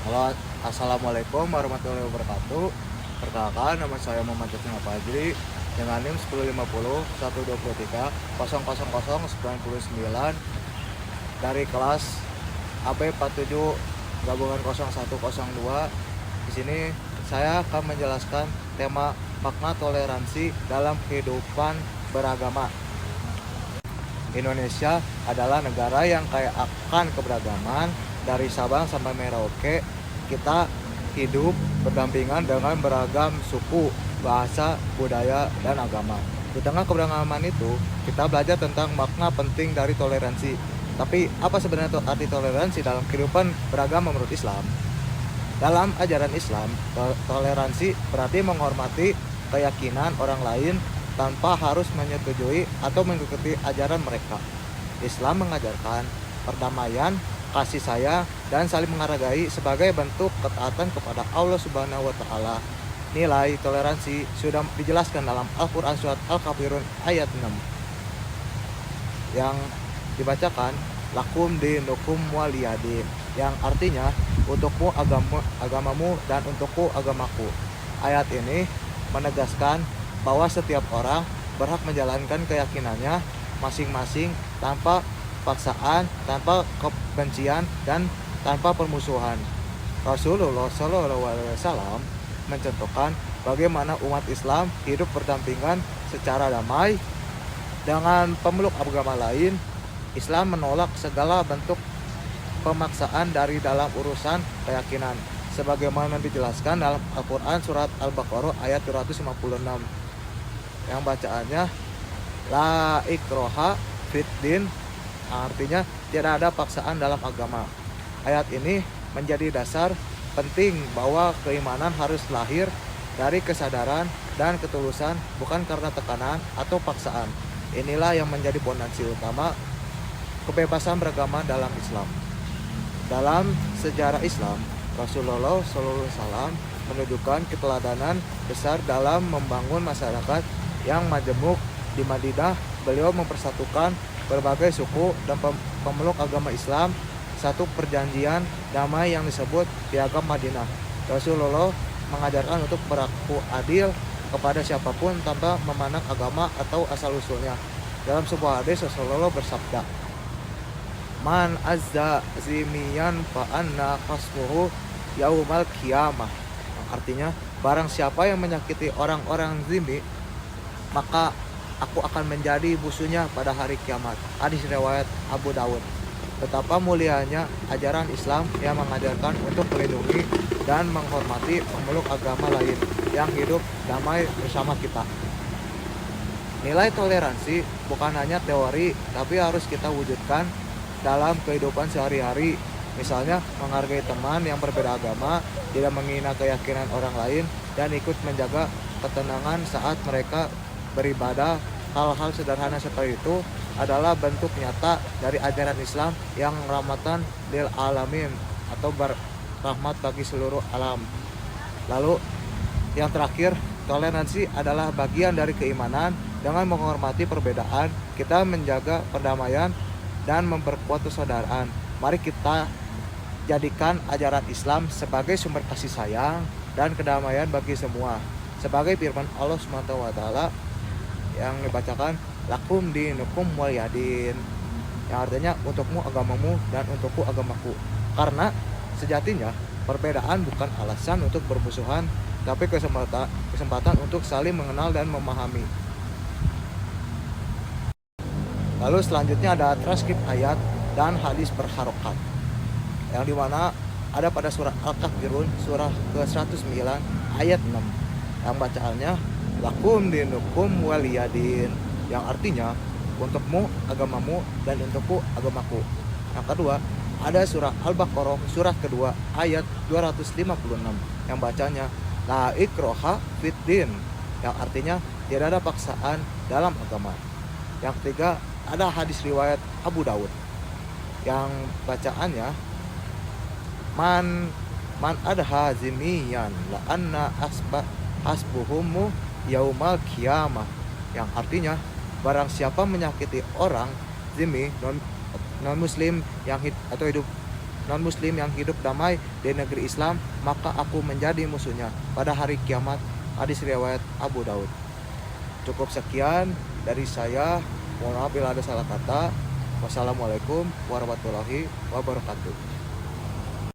Halo, assalamualaikum warahmatullahi wabarakatuh. Perkenalkan, nama saya Muhammad Yassin Fajri dengan NIM 1050 123 000 99 dari kelas AB 47 gabungan 0102. Di sini saya akan menjelaskan tema makna toleransi dalam kehidupan beragama. Indonesia adalah negara yang kaya akan keberagaman. Dari Sabang sampai Merauke, kita hidup berdampingan dengan beragam suku, bahasa, budaya, dan agama. Di tengah keberagaman itu, kita belajar tentang makna penting dari toleransi. Tapi apa sebenarnya arti toleransi dalam kehidupan beragama menurut Islam? Dalam ajaran Islam, toleransi berarti menghormati keyakinan orang lain tanpa harus menyetujui atau mengikuti ajaran mereka. Islam mengajarkan perdamaian, kasih sayang, dan saling menghargai sebagai bentuk ketaatan kepada Allah Subhanahu wa taala. Nilai toleransi sudah dijelaskan dalam Al-Qur'an surat Al-Kafirun ayat 6 yang dibacakan lakum dinukum waliyadin, yang artinya untukmu agamamu dan untukku agamaku. Ayat ini menegaskan bahwa setiap orang berhak menjalankan keyakinannya masing-masing tanpa paksaan, tanpa kebencian, dan tanpa permusuhan. Rasulullah SAW mencontohkan bagaimana umat Islam hidup berdampingan secara damai dengan pemeluk agama lain. Islam menolak segala bentuk pemaksaan dari dalam urusan keyakinan, sebagaimana dijelaskan dalam Al-Quran surat Al-Baqarah ayat 256 yang bacaannya la ikroha fid din, artinya tidak ada paksaan dalam agama. Ayat ini menjadi dasar penting bahwa keimanan harus lahir dari kesadaran dan ketulusan, bukan karena tekanan atau paksaan. Inilah yang menjadi fondasi utama kebebasan beragama dalam Islam. Dalam sejarah Islam, Rasulullah SAW menunjukkan keteladanan besar dalam membangun masyarakat yang majemuk. Di Madinah, beliau mempersatukan berbagai suku dan pemeluk agama Islam satu perjanjian damai yang disebut Piagam Madinah. Rasulullah mengajarkan untuk berlaku adil kepada siapapun tanpa memandang agama atau asal-usulnya. Dalam sebuah hadis, Rasulullah bersabda, Man azza zimiyan fa anna khasmuhu yaumal qiyamah. Artinya, barang siapa yang menyakiti orang-orang zimmi, maka aku akan menjadi musuhnya pada hari kiamat. Hadis riwayat Abu Dawud. Betapa mulianya ajaran Islam yang mengajarkan untuk melindungi dan menghormati pemeluk agama lain yang hidup damai bersama kita. Nilai toleransi bukan hanya teori, tapi harus kita wujudkan dalam kehidupan sehari-hari. Misalnya menghargai teman yang berbeda agama, tidak menghina keyakinan orang lain, dan ikut menjaga ketenangan saat mereka beribadah. Hal-hal sederhana seperti itu adalah bentuk nyata dari ajaran Islam yang rahmatan lil alamin atau berahmat bagi seluruh alam. Lalu yang terakhir, toleransi adalah bagian dari keimanan. Dengan menghormati perbedaan, kita menjaga perdamaian dan memperkuat persaudaraan. Mari kita jadikan ajaran Islam sebagai sumber kasih sayang dan kedamaian bagi semua. Sebagai firman Allah SWT yang dibacakan lakum dinukum waliyadin, yang artinya untukmu agamamu dan untukku agamaku. Karena sejatinya perbedaan bukan alasan untuk bermusuhan, tapi kesempatan untuk saling mengenal dan memahami. Lalu selanjutnya ada transkrip ayat dan hadis berharokat, yang dimana ada pada surah Al-Kafirun surah ke-109 ayat 6 yang bacaannya lakum dinukum waliyadin, yang artinya untukmu agamamu dan untukku agamaku. Yang kedua ada surah Al-Baqarah surah kedua ayat 256 yang bacanya la ikroha fid din, yang artinya tidak ada paksaan dalam agama. Yang ketiga ada hadis riwayat Abu Dawud yang bacaannya man adha zimiyan la anna hasbuhumu yaumal qiyamah, yang artinya barang siapa menyakiti orang zimmi non muslim yang atau hidup non-muslim yang hidup damai di negeri Islam, maka aku menjadi musuhnya pada hari kiamat. Hadis riwayat Abu Daud. Cukup sekian dari saya. Mohon maaf bila ada salah kata. Wassalamualaikum warahmatullahi wabarakatuh.